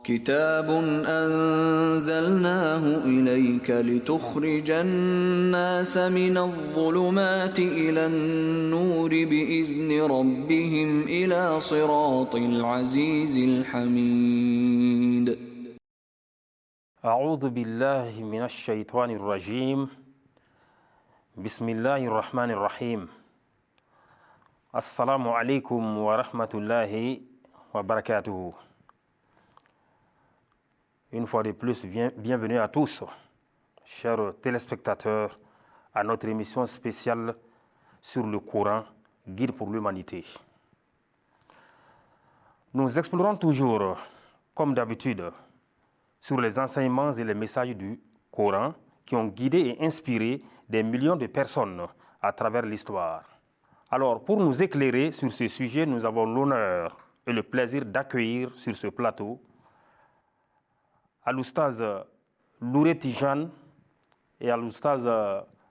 كتاب أنزلناه إليك لتخرج الناس من الظلمات إلى النور بإذن ربهم إلى صراط العزيز الحميد. أعوذ بالله من الشيطان الرجيم. بسم الله الرحمن الرحيم. السلام عليكم ورحمة الله وبركاته. Une fois de plus, bienvenue à tous, chers téléspectateurs, à notre émission spéciale sur le Coran, Guide pour l'humanité. Nous explorons toujours, comme d'habitude, sur les enseignements et les messages du Coran qui ont guidé et inspiré des millions de personnes à travers l'histoire. Alors, pour nous éclairer sur ce sujet, nous avons l'honneur et le plaisir d'accueillir sur ce plateau Al-Oustaz Louré Tijan et Al-Oustaz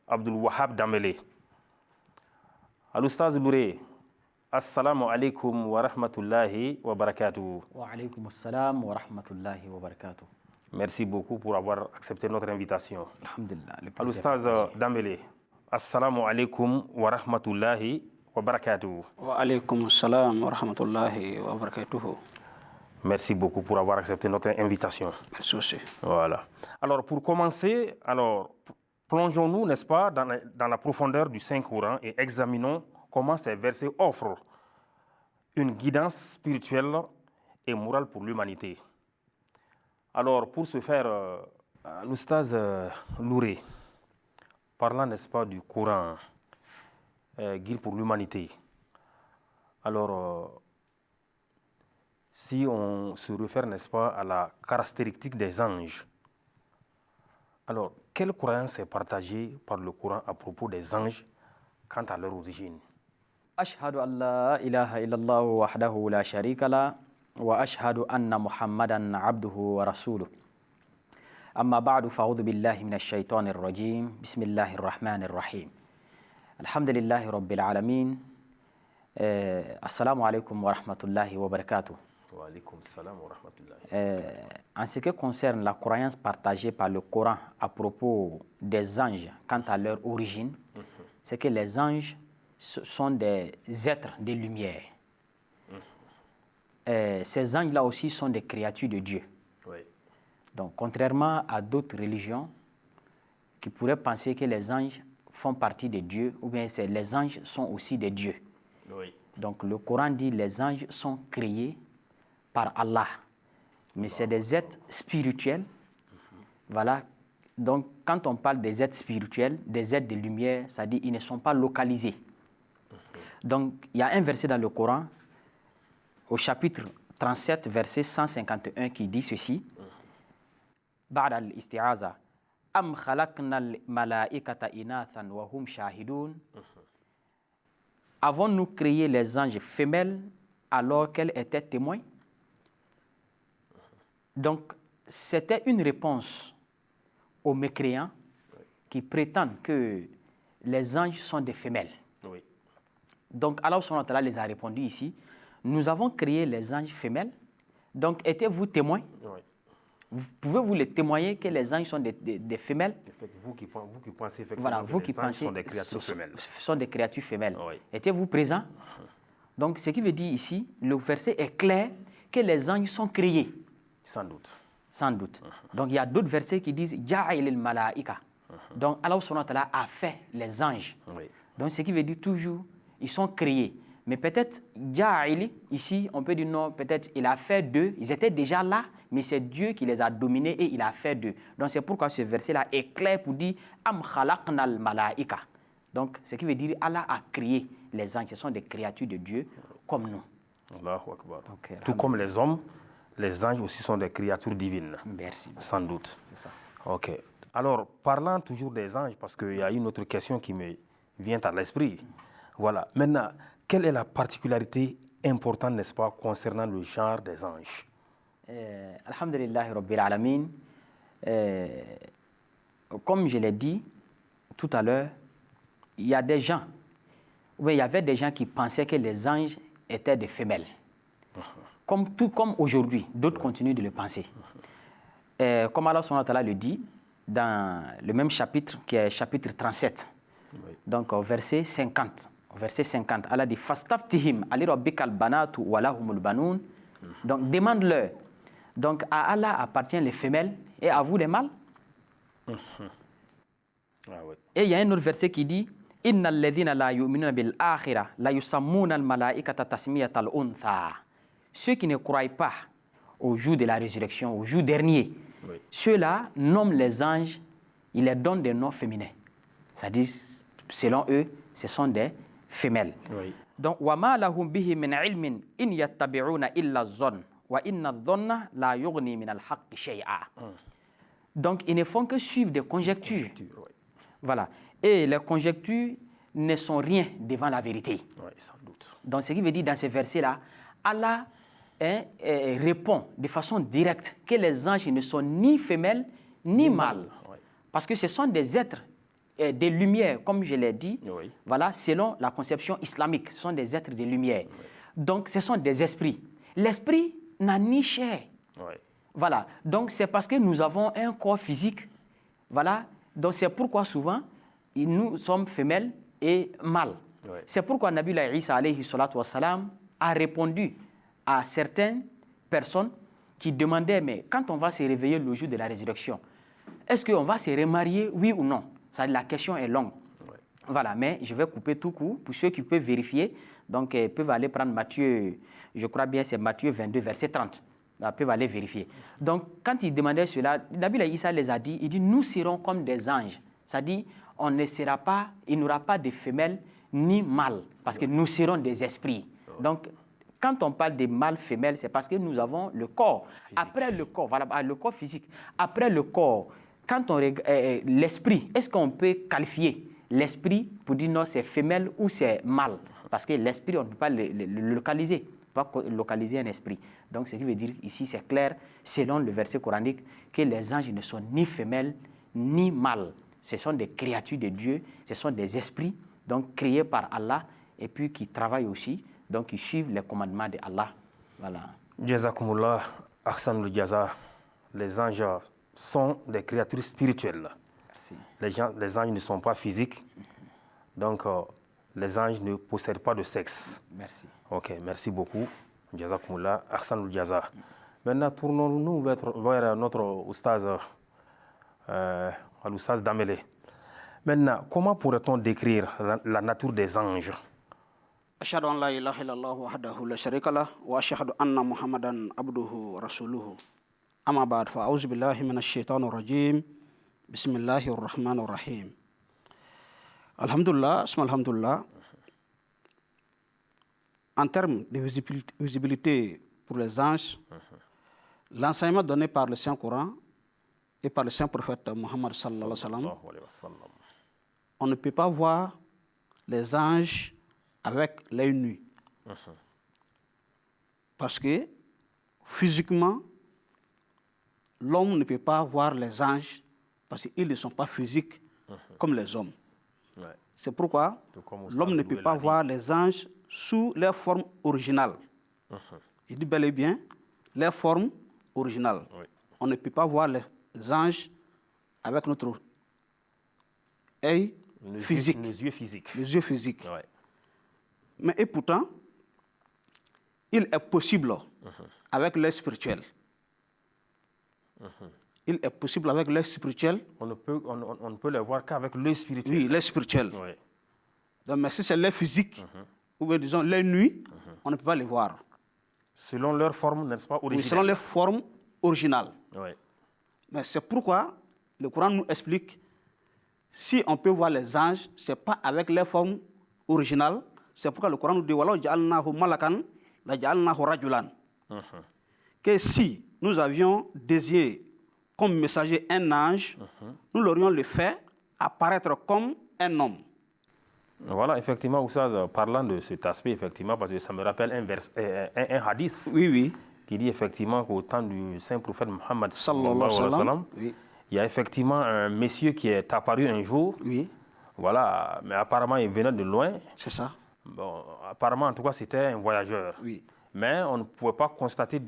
Abdul Wahab Damele. Al-Oustaz Louré, assalamu alaikum wa rahmatullahi wa barakatuh. Wa alaykum assalam wa rahmatullahi wa barakatuh. Merci beaucoup pour avoir accepté notre invitation. Alhamdulillah. Al-Oustaz Damele, assalamu alaikum wa rahmatullahi wa barakatuh. Wa alaykum assalam wa rahmatullahi wa barakatuh. Merci beaucoup pour avoir accepté notre invitation. Merci aussi. Voilà. Alors, pour commencer, plongeons-nous, n'est-ce pas, dans la profondeur du Saint-Coran et examinons comment ces versets offrent une guidance spirituelle et morale pour l'humanité. Alors, pour ce faire, l'Oustaz Louré, parlant, n'est-ce pas, du Coran, Guide pour l'humanité. Alors, si on se réfère, n'est-ce pas, à la caractéristique des anges, alors, quelle croyance est partagée par le Coran à propos des anges quant à leur origine? Ashhadu an la ilaha illallah wahdahu la sharika la wa ashhadu anna Muhammadan abduhu wa rasuluh. Amma ba'du fa'udhu billahi minash shaitanir rajim. Bismillahir rahmanir rahim. Alhamdulillahi rabbil alamin. Assalamu alaikum wa rahmatullahi wa barakatuh. Wa alaykum salam wa rahmatullahi. En ce qui concerne la croyance partagée par le Coran à propos des anges quant à leur origine, c'est que les anges sont des êtres de lumière. Ces anges-là aussi sont des créatures de Dieu. Oui. Donc, contrairement à d'autres religions qui pourraient penser que les anges font partie de Dieu, ou bien les anges sont aussi des dieux. Oui. Donc, le Coran dit que les anges sont créés par Allah. Mais c'est des êtres spirituels. Voilà. Donc, quand on parle des êtres spirituels, des êtres de lumière, ça dit qu'ils ne sont pas localisés. Donc, il y a un verset dans le Coran, au chapitre 37, verset 151, qui dit ceci. Ba'da al-isti'aza. Am khalaqna al-malaikata inathan wa hum shahidun. Avons-nous créé les anges femelles alors qu'elles étaient témoins? Donc, c'était une réponse aux mécréants qui prétendent que les anges sont des femelles. Oui. Donc, Allah subhanahu wa ta'ala les a répondu ici. Nous avons créé les anges femelles. Donc, étiez-vous témoins? Oui. Pouvez-vous les témoigner que les anges sont des femelles? Vous qui pensez effectivement Voilà, vous que qui les anges pensez sont des créatures femelles. sont des créatures femelles. Oui. Étiez-vous présents? Donc, ce qui veut dire ici, le verset est clair que les anges sont créés. Sans doute. Sans doute. Donc, il y a d'autres versets qui disent « Ja'il al-malaika ». Donc, Allah subhanahu wa ta'ala a fait les anges. Oui. Donc, ce qui veut dire toujours, ils sont créés. Mais peut-être, Ja'il, ici, on peut dire non, peut-être il a fait d'eux. Ils étaient déjà là, mais c'est Dieu qui les a dominés et il a fait d'eux. Donc, c'est pourquoi ce verset-là est clair pour dire « Am khalaqna al-malaika ». Donc, ce qui veut dire Allah a créé les anges. Ce sont des créatures de Dieu comme nous. Allahu Akbar. Donc, Tout comme les hommes, les anges aussi sont des créatures divines. Merci. Sans doute. C'est ça. Ok. Alors, parlant toujours des anges, parce qu'il y a une autre question qui me vient à l'esprit. Voilà. Maintenant, quelle est la particularité importante, n'est-ce pas, concernant le genre des anges? Alhamdulillah Rabbil Alamin. Comme je l'ai dit tout à l'heure, il y a des gens, il y avait des gens qui pensaient que les anges étaient des femelles. comme aujourd'hui, d'autres continuent de le penser. Comme Allah subhanahu wa ta'ala le dit dans le même chapitre, qui est chapitre 37, donc verset 50. Verset 50, Allah dit « Fastaftihim ali rabbikal banatu wa lahumul banoun » Donc, demande-leur. Donc, à Allah appartient les femelles et à vous les mâles. Et il y a un autre verset qui dit « Inna alladhina la yu'minuna bil akhirah la yusammuna al malaikata tasmiyata al untha » Ceux qui ne croient pas au jour de la résurrection, au jour dernier, ceux-là nomment les anges, ils leur donnent des noms féminins. C'est-à-dire, selon eux, ce sont des femelles. Donc, wa ma lahum bihi min ilmin in yattabi'una illa zon wa inna dhonna la yughni min al-haqqi shay'a. Donc, ils ne font que suivre des conjectures. Voilà. Et les conjectures ne sont rien devant la vérité. Sans doute. Donc, ce qui veut dire dans ces versets-là, Allah répond de façon directe que les anges ne sont ni femelles ni mâles. Parce que ce sont des êtres des lumières, comme je l'ai dit, voilà, selon la conception islamique, ce sont des êtres de lumière. Donc, ce sont des esprits. L'esprit n'a ni chair. Voilà. Donc, c'est parce que nous avons un corps physique. Voilà. Donc, c'est pourquoi souvent, nous sommes femelles et mâles. C'est pourquoi Nabi Isa alayhi salatu wassalam a répondu à certaines personnes qui demandaient, mais quand on va se réveiller le jour de la résurrection, est-ce qu'on va se remarier, oui ou non? Ça, la question est longue. Voilà, mais je vais couper tout court pour ceux qui peuvent vérifier. Donc, ils peuvent aller prendre Matthieu, je crois bien c'est Matthieu 22, verset 30. Ils peuvent aller vérifier. Donc, quand ils demandaient cela, Nabi Isa les a dit, il dit, nous serons comme des anges. C'est-à-dire, on ne sera pas, il n'y aura pas de femelles ni mâles, parce que nous serons des esprits. Donc, quand on parle de mâle, femelle, c'est parce que nous avons le corps. Physique. Après le corps, voilà, le corps physique. Après le corps, quand on l'esprit, est-ce qu'on peut qualifier l'esprit pour dire non, c'est femelle ou c'est mâle? Parce que l'esprit, on ne peut pas le localiser. On ne peut pas localiser un esprit. Donc, ce qui veut dire ici, c'est clair, selon le verset coranique, que les anges ne sont ni femelles ni mâles. Ce sont des créatures de Dieu, ce sont des esprits, donc créés par Allah, et puis qui travaillent aussi, donc qui suivent les commandements de Allah. Voilà. Jazakumullah, Ahsanul Jaza. Les anges sont des créatures spirituelles. Merci. Les anges ne sont pas physiques, donc les anges ne possèdent pas de sexe. Merci. Ok, merci beaucoup. Jazakumullah, Ahsanul Jaza. Maintenant, tournons-nous vers notre oustaz, l'oustaz Damele. Maintenant, comment pourrait-on décrire la nature des anges? أشهد أن لا إله إلا الله وحده لا شريك له وأشهد أن محمدا عبده ورسوله أما بعد فأعوذ بالله من الشيطان الرجيم بسم الله الرحمن الرحيم الحمد لله اسم الحمد لله. En termes de visibilité pour les anges, l'enseignement donné par le Saint-Coran et par le Saint-Prophète Mohammed sallallahu alayhi wa sallam, on ne peut pas voir les anges avec l'œil nu. Parce que physiquement, l'homme ne peut pas voir les anges parce qu'ils ne sont pas physiques comme les hommes. C'est pourquoi l'homme ne peut pas voir les anges sous leur forme originale. Il dit bel et bien leur forme originale. On ne peut pas voir les anges avec notre œil physique. Les yeux physiques. Les yeux physiques. Mais et pourtant, il est possible avec l'œil spirituel. Il est possible avec l'œil spirituel. On ne peut les voir qu'avec l'œil spirituel. Oui, l'œil spirituel. Donc, mais si c'est l'œil physique, ou bien disons l'œil nu, on ne peut pas les voir. Selon leur forme, n'est-ce pas, originale? Oui, selon leur forme originale. Mais c'est pourquoi le Coran nous explique, si on peut voir les anges, ce n'est pas avec leur forme originale. C'est pourquoi le Coran nous dit Walaw ja'alnahu malakan la ja'alnahu rajulan. Que si nous avions désigné comme messager un ange, nous l'aurions fait apparaître comme un homme. Voilà, effectivement, Oussaz, parlant de cet aspect, effectivement, parce que ça me rappelle un hadith qui dit effectivement qu'au temps du saint prophète Mohammed sallallahu alayhi wa sallam, il y a effectivement un monsieur qui est apparu un jour. Voilà, mais apparemment il venait de loin. C'est ça. Bon, apparemment, en tout cas, c'était un voyageur. Mais on ne pouvait pas constater,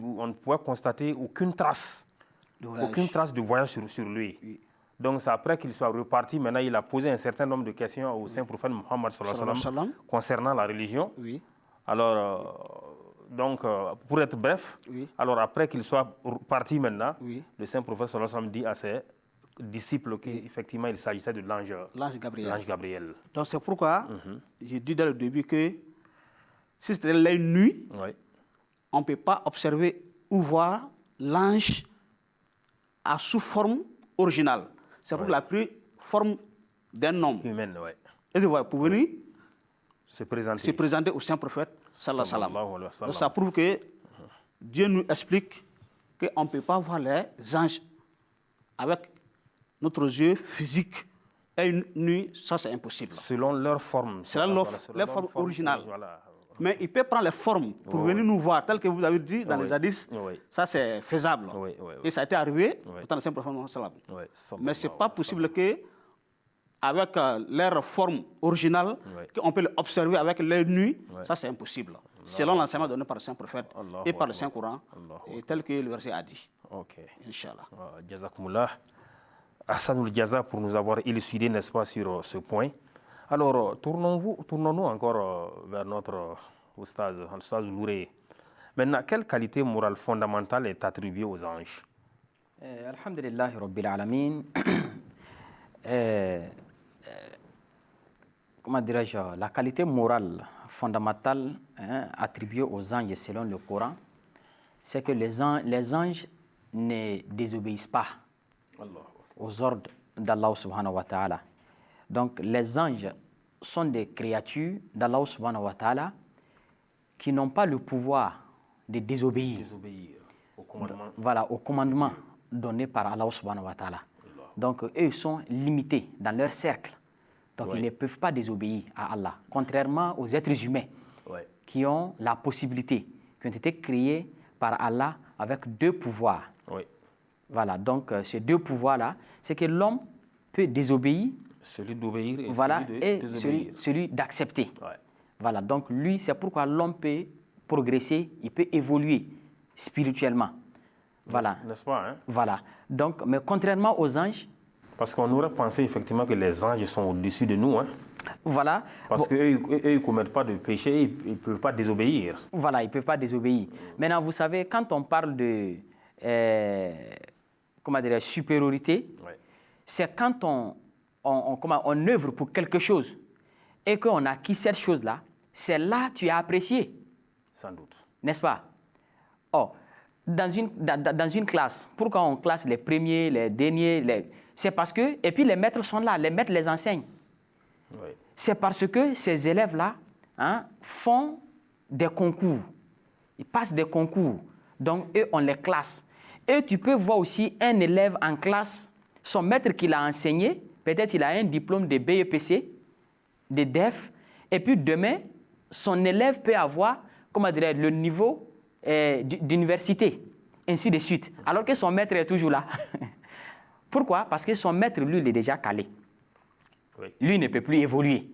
aucune trace de voyage sur lui. Oui. Donc c'est après qu'il soit reparti, maintenant il a posé un certain nombre de questions au saint prophète Mohammed concernant la religion. Oui. Alors, pour être bref, alors après qu'il soit parti maintenant, le saint prophète dit à ses disciples qu'effectivement il s'agissait de l'ange Gabriel. Donc c'est pourquoi j'ai dit dès le début que si c'était l'œil nu, on ne peut pas observer ou voir l'ange sous forme originale. C'est pour la prise forme d'un homme. Humaine, Et vous voyez, pour venir se présenter au saint prophète sallallahu alayhi wa sallam. Donc ça prouve que Dieu nous explique qu'on ne peut pas voir les anges avec notre yeux physique et nu, ça c'est impossible. Selon leur forme. Selon leur forme originale. Voilà. Mais il peut prendre les formes pour venir nous voir, tel que vous avez dit dans les hadiths. Ça c'est faisable. Et ça a été arrivé au temps de saint prophète sallallahu alayhi wa sallam. Mais ce n'est pas possible que avec leur forme originale, qu'on peut l'observer avec l'œil nu, ça c'est impossible. Selon l'enseignement donné par le Saint-Prophète et par le Saint-Coran, et tel que le verset a dit. Ok. Inch'Allah. Jazakumullah. Hassanul Jaza pour nous avoir élucidé, n'est-ce pas, sur ce point. Alors, tournons-nous encore vers notre oustaz Louré. Maintenant, quelle qualité morale fondamentale est attribuée aux anges? Alhamdulillah Rabbil Alamin. Comment dirais-je, la qualité morale fondamentale attribuée aux anges selon le Coran, c'est que les anges ne désobéissent pas aux ordres d'Allah subhanahu wa ta'ala. Donc les anges sont des créatures d'Allah subhanahu wa ta'ala qui n'ont pas le pouvoir de désobéir au commandement. Voilà, au commandement donné par Allah subhanahu wa ta'ala. Donc eux sont limités dans leur cercle. Donc ils ne peuvent pas désobéir à Allah, contrairement aux êtres humains qui ont la possibilité, qui ont été créés par Allah avec deux pouvoirs. Voilà, donc ces deux pouvoirs-là, c'est que l'homme peut désobéir, celui d'obéir et celui d'accepter. Voilà, donc lui, c'est pourquoi l'homme peut progresser, il peut évoluer spirituellement. Voilà. N'est-ce pas, hein? Voilà. Donc, mais contrairement aux anges. Parce qu'on aurait pensé effectivement que les anges sont au-dessus de nous, hein? Voilà. Parce qu'eux, ils ne commettent pas de péché, ils ne peuvent pas désobéir. Voilà, ils ne peuvent pas désobéir. Maintenant, vous savez, quand on parle de supériorité, c'est quand on œuvre pour quelque chose et qu'on a acquis cette chose-là, c'est là que tu as apprécié. Sans doute. N'est-ce pas? Oh, dans une classe, pourquoi on classe les premiers, les derniers, c'est parce que, et puis les maîtres sont là, les maîtres les enseignent. C'est parce que ces élèves-là font des concours. Ils passent des concours. Donc, eux, on les classe. Et tu peux voir aussi un élève en classe, son maître qui l'a enseigné, peut-être il a un diplôme de BEPC, de DEF, et puis demain, son élève peut avoir, le niveau d'université, ainsi de suite, alors que son maître est toujours là. Pourquoi? Parce que son maître, lui, il est déjà calé. Lui ne peut plus évoluer.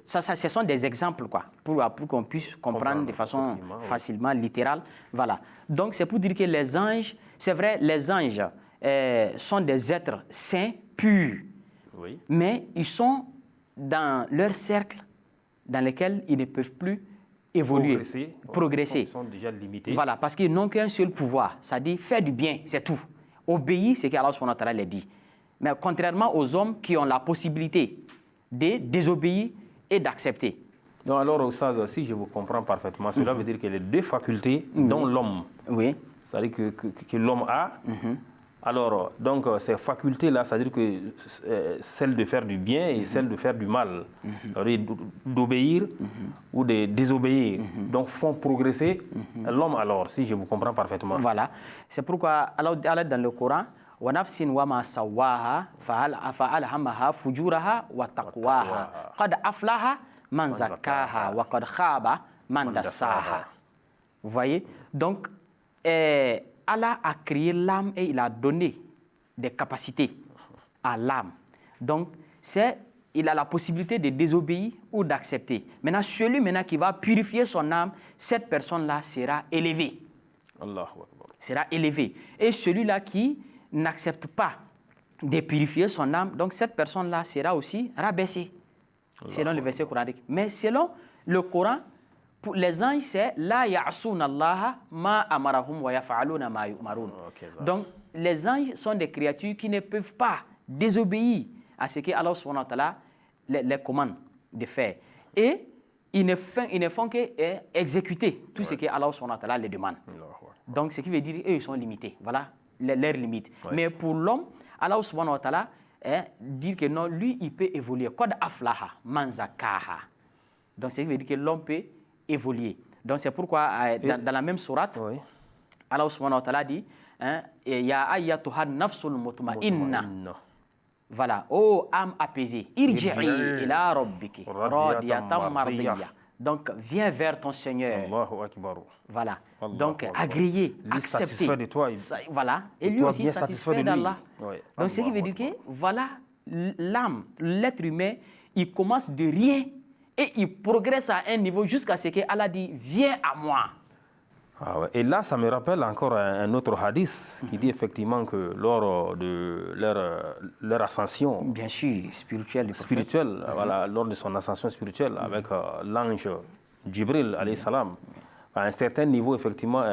Ça, ce sont des exemples, quoi, pour qu'on puisse comprendre de façon facilement littérale. Voilà. Donc, c'est pour dire que les anges, c'est vrai, les anges sont des êtres saints, purs, mais ils sont dans leur cercle dans lequel ils ne peuvent plus évoluer, progresser. Ils sont déjà limités. Voilà, parce qu'ils n'ont qu'un seul pouvoir, c'est-à-dire faire du bien, c'est tout. Obéir, c'est qu'Allah subhanahu wa ta'ala l'a dit. Mais contrairement aux hommes qui ont la possibilité de désobéir et d'accepter. Donc alors, Oustaz, si je vous comprends parfaitement, cela veut dire que les deux facultés dont l'homme, c'est-à-dire que l'homme a, alors, donc, ces facultés-là, c'est-à-dire que celle de faire du bien et celle de faire du mal, d'obéir ou de désobéir, donc font progresser l'homme, alors, si je vous comprends parfaitement. Voilà. C'est pourquoi Allah dans le Coran, وَنَفْسٍ وَمَا سَوَّاهَا فَأَلْهَمَهَا فُجُورَهَا وَتَقْوَاهَا قَدْ أَفْلَحَ مَنْ زَكَّاهَا وَقَدْ خَابَ مَنْ دَسَّاهَا. Vous voyez? Donc, Allah a créé l'âme et il a donné des capacités à l'âme. Donc, il a la possibilité de désobéir ou d'accepter. Maintenant, celui qui va purifier son âme, cette personne-là sera élevée. Allahu Akbar. Sera élevé. Et celui-là qui n'accepte pas de purifier son âme, donc cette personne-là sera aussi rabaissée, selon le verset coranique. Mais selon le Coran, pour les anges, c'est « La ya'asuna Allah ma amarahum wa yafa'aluna ma yu'marun ». Donc, les anges sont des créatures qui ne peuvent pas désobéir à ce que Allah subhanahu wa ta'ala les commande de faire. Et ils ne font qu'exécuter tout ce que Allah subhanahu wa ta'ala les demande. Donc, ce qui veut dire qu'ils sont limités. Voilà leurs limites. Mais pour l'homme, Allah subhanahu wa ta'ala dit que non, lui, il peut évoluer. Qad aflaha man zakaha. Donc, ce qui veut dire que l'homme peut évoluer. Donc, c'est pourquoi dans la même sourate, Allah subhanahu wa ta'ala dit Ya ayyatuha nafsul mutma'inna. Voilà, ô âme apaisée, irji'i ila rabbiki radiyatan mardiyya. Donc, viens vers ton Seigneur. Allahu Akbar. Voilà. Donc, agréé, accepté. Satisfait de toi. Voilà. Et lui aussi satisfait d'Allah. Donc, ce qui veut dire que, voilà, l'âme, l'être humain, il commence de rien et il progresse à un niveau jusqu'à ce que Allah dit, viens à moi. Ah ouais. Et là, ça me rappelle encore un autre hadith qui dit effectivement que lors de leur ascension, bien sûr, spirituelle, voilà, lors de son ascension spirituelle avec l'ange Jibril alayhi salam, à un certain niveau, effectivement,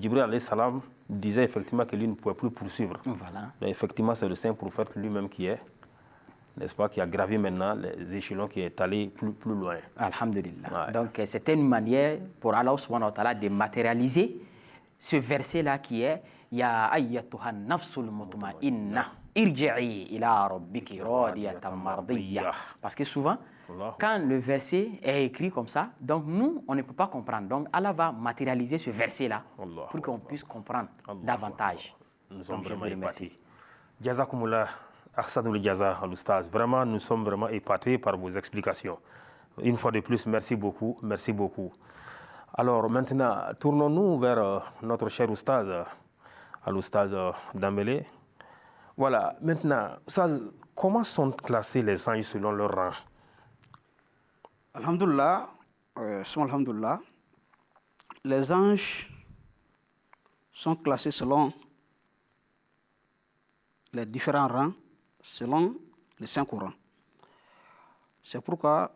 Jibril alayhi salam disait effectivement que lui ne pouvait plus poursuivre. Voilà. Donc, effectivement, c'est le saint prophète lui-même qui est, n'est-ce pas, qui a gravi maintenant les échelons, qui est allé plus loin. Alhamdulillah. Ouais. Donc, c'était une manière pour Allah subhanahu wa ta'ala de matérialiser ce verset-là qui est Ya ayyatuhan nafsul mutma'inna irji'i ila rabbiki radiyatan mardiyya. Parce que souvent, quand le verset est écrit comme ça, donc nous, on ne peut pas comprendre. Donc, Allah va matérialiser ce verset-là pour qu'on puisse comprendre davantage. Nous sommes vraiment épatés. Jazakumullah. Ahsanul Jaza, Al-Oustaz. Vraiment, nous sommes vraiment épatés par vos explications. Une fois de plus, merci beaucoup. Merci beaucoup. Alors maintenant, tournons-nous vers notre cher Oustaz, Al-Oustaz Dambélé. Voilà, maintenant, Oustaz, comment sont classés les anges selon leur rang? Alhamdulillah, alhamdulillah, les anges sont classés selon les différents rangs, selon le Saint-Coran. C'est pourquoi,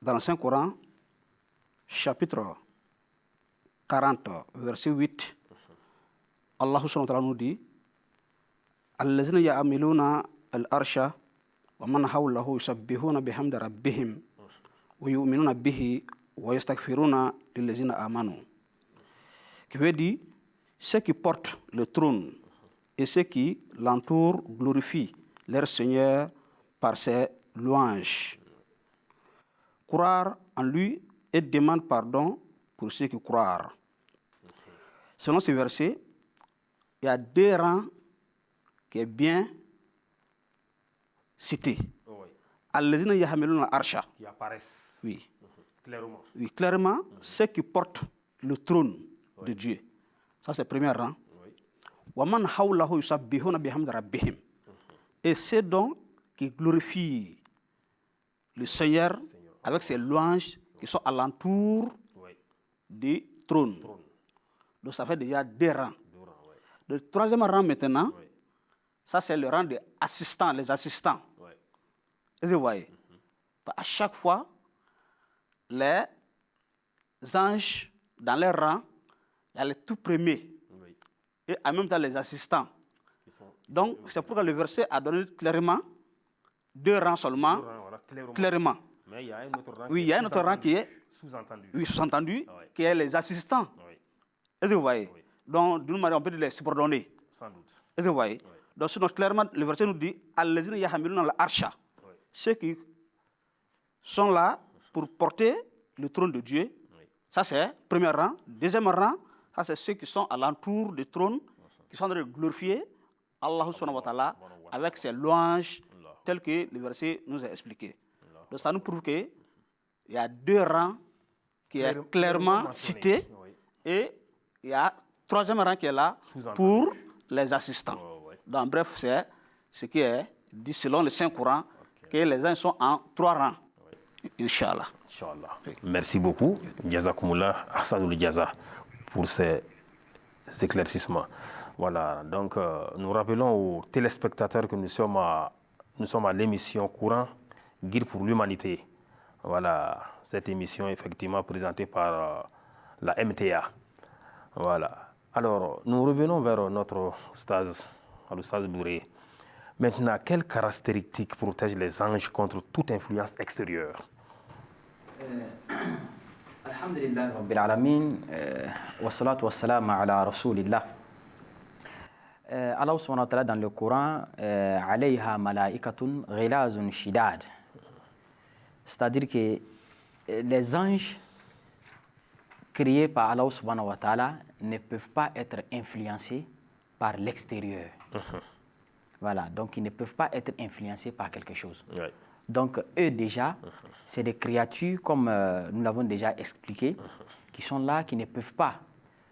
dans le Saint-Coran, chapitre 40, verset 8, Allah subhanahu wa ta'ala nous dit Allazina ya'amiluna al-arsha wa man hawlahu yusabbihuna bihamdi rabbihim wa yu'minuna bihi wa yastaghfiruna lillazina amanu. Qui veut dire, ceux qui portent le trône et ceux qui l'entourent glorifient leur Seigneur par ses louanges. Croire en lui et demande pardon pour ceux qui croient. Selon ce verset, il y a deux rangs qui est bien cité. Alladhina yahmiluna al-arsha. Qui apparaissent. Oui. Clairement. Oui, clairement, ceux qui portent le trône de Dieu. Ça, c'est le premier rang. Waman hawlahu yusabbihuna bihamdi rabbihim. Et c'est donc qui glorifie le Seigneur avec ses louanges qui sont alentour du trône. Donc ça fait déjà deux rangs. Le troisième rang maintenant, ça c'est le rang des assistants, les assistants. Et vous voyez, à chaque fois, les anges dans leur rang, il y a les tout premiers. Et en même temps les assistants. Donc, c'est pourquoi le verset a donné clairement deux rangs seulement, clairement. Mais il y a un autre rang, oui, il y a un autre rang qui est sous-entendu, sous-entendu, qui est les assistants. Et vous voyez, donc d'une manière on peut dire les subordonnés. Sans doute. Et vous voyez, donc sinon, clairement, le verset nous dit Alladhina yahmiluna al-arsha. Ceux qui sont là pour porter le trône de Dieu. Ça, c'est le premier rang. Deuxième rang, ça, c'est ceux qui sont alentour du trône, qui sont en train de glorifier Allah subhanahu wa ta'ala avec ses louanges, telles que le verset nous a expliqué. Donc, ça nous prouve qu'il y a deux rangs qui est clairement cité et il y a un troisième rang qui est là pour les assistants. Donc, bref, c'est ce qui est dit selon le Saint-Coran, que les uns sont en trois rangs. Inch'Allah. Inch'Allah. Merci beaucoup. Jazakumullah, Ahsanul Jaza, pour ces éclaircissements. Voilà, donc nous rappelons aux téléspectateurs que nous sommes à l'émission Courant, Guide pour l'humanité. Voilà, cette émission effectivement présentée par la MTA. Voilà. Alors, nous revenons vers notre Oustaz, l'Oustaz Bouré. Maintenant, quelles caractéristiques protègent les anges contre toute influence extérieure? Alhamdulillah Rabbil Alamin, wa salatu wa salam ala Rasulillah. Allah subhanahu wa ta'ala dans le Coran, alayha malaikatun ghilazun shidad. C'est-à-dire que les anges créés par Allah subhanahu wa ta'ala ne peuvent pas être influencés par l'extérieur. Voilà, donc ils ne peuvent pas être influencés par quelque chose. Ouais. Donc eux déjà, c'est des créatures, comme nous l'avons déjà expliqué, qui sont là, qui ne peuvent pas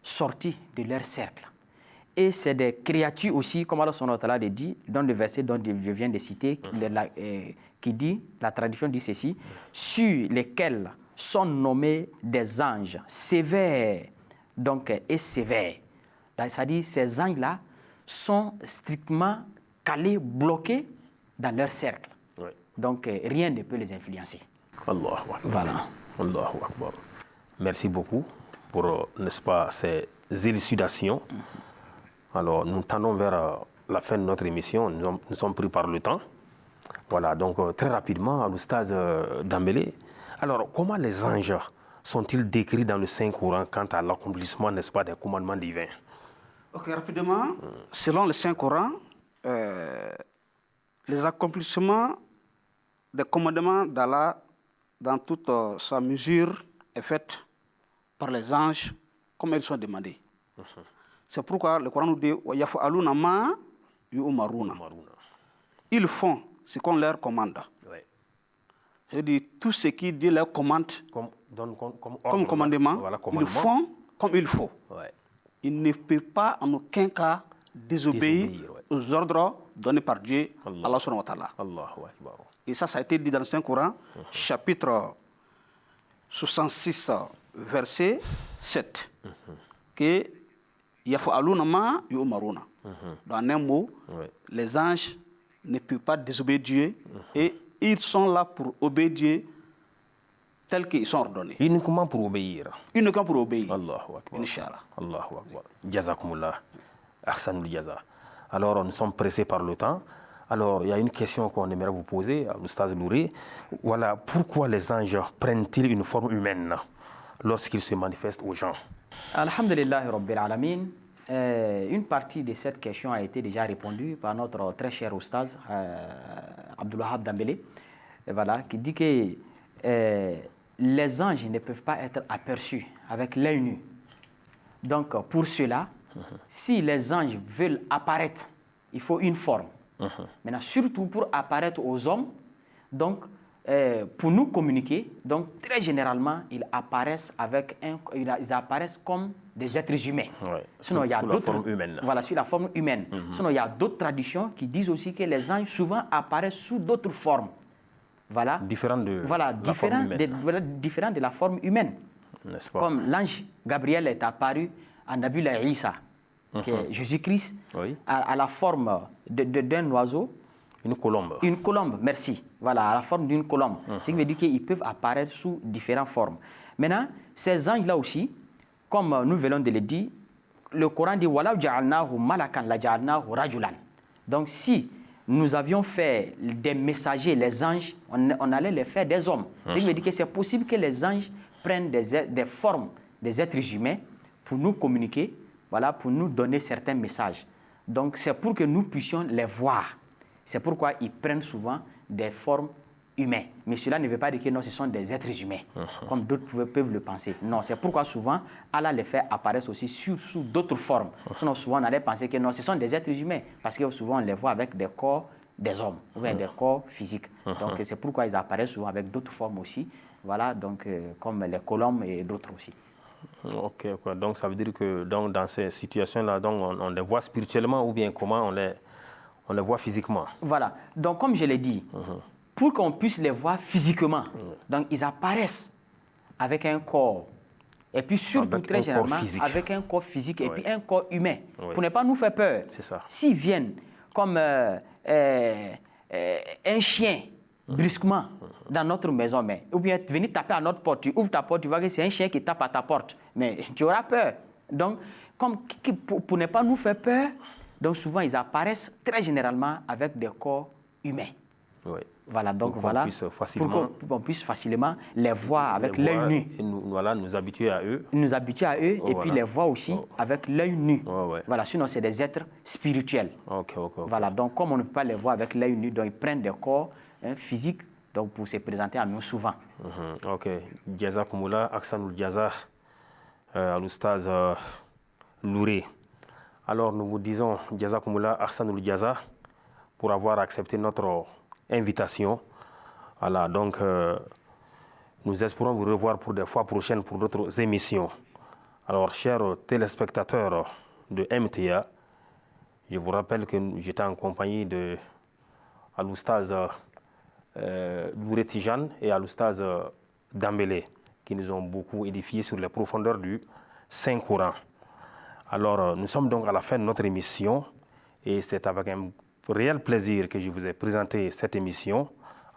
sortir de leur cercle. Et c'est des créatures aussi, comme Allah subhanahu wa ta'ala le dit, dans le verset dont je viens de citer, qui dit, la tradition dit ceci, sur lesquels sont nommés des anges sévères, donc, et sévères. C'est-à-dire ces anges-là sont strictement calés, bloqués dans leur cercle. Ouais. Donc rien ne peut les influencer. Allahu Akbar. Voilà. Allahu Akbar. Merci beaucoup pour, n'est-ce pas, ces élucidations. Alors, nous tendons vers la fin de notre émission. Nous sommes pris par le temps. Voilà, donc très rapidement, à l'Oustaz Dambélé. Alors, comment les anges sont-ils décrits dans le Saint-Coran quant à l'accomplissement, n'est-ce pas, des commandements divins? Ok, rapidement, selon le Saint-Coran, les accomplissements des commandements d'Allah dans toute sa mesure est faite par les anges comme ils sont demandés. C'est pourquoi le Coran nous dit وَيَفْعَلُونَ مَا يُؤْمَرُونَ. Ils font ce qu'on leur commande. Ouais. C'est-à-dire tout ce qui Dieu leur commande comme commandement, voilà, ils font comme il faut. Ouais. Ils ne peuvent pas en aucun cas désobéir ouais. aux ordres donnés par Dieu, Allah. Allah subhanahu wa ta'ala. Allahu Akbar. Et ça a été dit dans le Saint-Coran, chapitre 66, verset 7, que yaf'aluna ma yu'maruna. Dans un mot, Ouais. les anges ne peuvent pas désobéir Dieu et ils sont là pour obéir Dieu tels qu'ils sont ordonnés. Uniquement pour obéir. Uniquement pour obéir. Allahu Akbar. Inch'Allah. Allahu Akbar. Jazakumullah. Ahsanul Jaza. Alors, nous sommes pressés par le temps. Alors, il y a une question qu'on aimerait vous poser à l'Oustaz Bouré. Voilà, pourquoi les anges prennent-ils une forme humaine lorsqu'ils se manifestent aux gens? Alhamdulillah Rabbil Alamin. Une partie de cette question a été déjà répondue par notre très cher oustaz Abdulwahab Dambélé, voilà, qui dit que les anges ne peuvent pas être aperçus avec l'œil nu. Donc pour cela, si les anges veulent apparaître, il faut une forme. Maintenant, surtout pour apparaître aux hommes, donc pour nous communiquer, donc très généralement, ils apparaissent comme des êtres humains. Ouais. Sinon, il y a sous la forme humaine. Voilà, sur la forme humaine. Sinon, il y a d'autres traditions qui disent aussi que les anges souvent apparaissent sous d'autres formes. Voilà. Différent de Voilà, la forme humaine. différent de la forme humaine. N'est-ce pas? Comme l'ange Gabriel est apparu à Nabiullah Isa, qui est Jésus-Christ, Oui. à la forme d'un oiseau. Une colombe. Une colombe, merci. Voilà, à la forme d'une colombe. Ce qui veut dire qu'ils peuvent apparaître sous différentes formes. Maintenant, ces anges-là aussi, comme nous venons de le dire, le Coran dit Walaw ja'alnahu malakan la ja'alnahu rajulan. Donc, si nous avions fait des messagers, les anges, on allait les faire des hommes. Ce qui veut dire que c'est possible que les anges prennent des formes des êtres humains pour nous communiquer, voilà, pour nous donner certains messages. Donc, c'est pour que nous puissions les voir. C'est pourquoi ils prennent souvent des formes humaines. Mais cela ne veut pas dire que non, ce sont des êtres humains, comme d'autres peuvent le penser. Non, c'est pourquoi souvent, Allah les fait apparaître aussi sous d'autres formes. Sinon, souvent, on allait penser que non, ce sont des êtres humains, parce que souvent, on les voit avec des corps des hommes, ou bien des corps physiques. Donc, c'est pourquoi ils apparaissent souvent avec d'autres formes aussi, voilà, donc, comme les colombes et d'autres aussi. Ok, quoi. Donc ça veut dire que dans ces situations-là, on les voit spirituellement ou bien comment on les voit physiquement? Voilà. Donc, comme je l'ai dit, pour qu'on puisse les voir physiquement. Donc, ils apparaissent avec un corps. Et puis, surtout, Avec très un généralement, corps physique. avec un corps physique et Oui. puis un corps humain. Oui. Pour ne pas nous faire peur. C'est ça. S'ils viennent comme un chien, brusquement, dans notre maison, ou bien venir taper à notre porte, tu ouvres ta porte, tu vois que c'est un chien qui tape à ta porte. Mais tu auras peur. Donc, pour ne pas nous faire peur, donc souvent, ils apparaissent très généralement avec des corps humains. Oui. Voilà, donc Pour qu'on voilà, puisse facilement- pour qu'on puisse facilement les voir avec Les l'œil voir nu. et nous habituer à eux. Nous habituer à eux et puis voilà. les voir aussi avec l'œil nu. Ouais. Voilà, sinon c'est des êtres spirituels. Ok. Voilà, donc comme on ne peut pas les voir avec l'œil nu, donc ils prennent des corps physiques donc pour se présenter à nous souvent. Ok. Jazakumullah, Aksanul Jaza, à l'oustaz Louré. Alors nous vous disons Jazakumullah, Aksanul Jaza, pour avoir accepté notre invitation. Voilà, donc nous espérons vous revoir pour des fois prochaines pour d'autres émissions. Alors, chers téléspectateurs de MTA, je vous rappelle que j'étais en compagnie de l'oustaz Louré Tijane et à l'oustaz Dambélé, qui nous ont beaucoup édifiés sur les profondeurs du Saint-Coran. Alors, nous sommes donc à la fin de notre émission et c'est avec un réel plaisir que je vous ai présenté cette émission.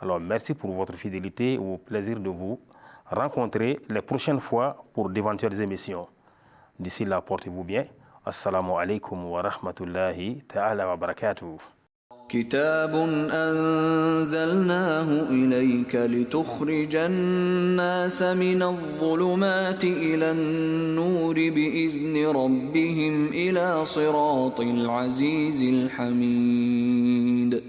Alors, merci pour votre fidélité et au plaisir de vous rencontrer les prochaines fois pour d'éventuelles émissions. D'ici là, portez-vous bien. Assalamu alaikum wa rahmatullahi ta'ala wa barakatuh. كتاب أنزلناه إليك لتخرج الناس من الظلمات إلى النور بإذن ربهم إلى صراط العزيز الحميد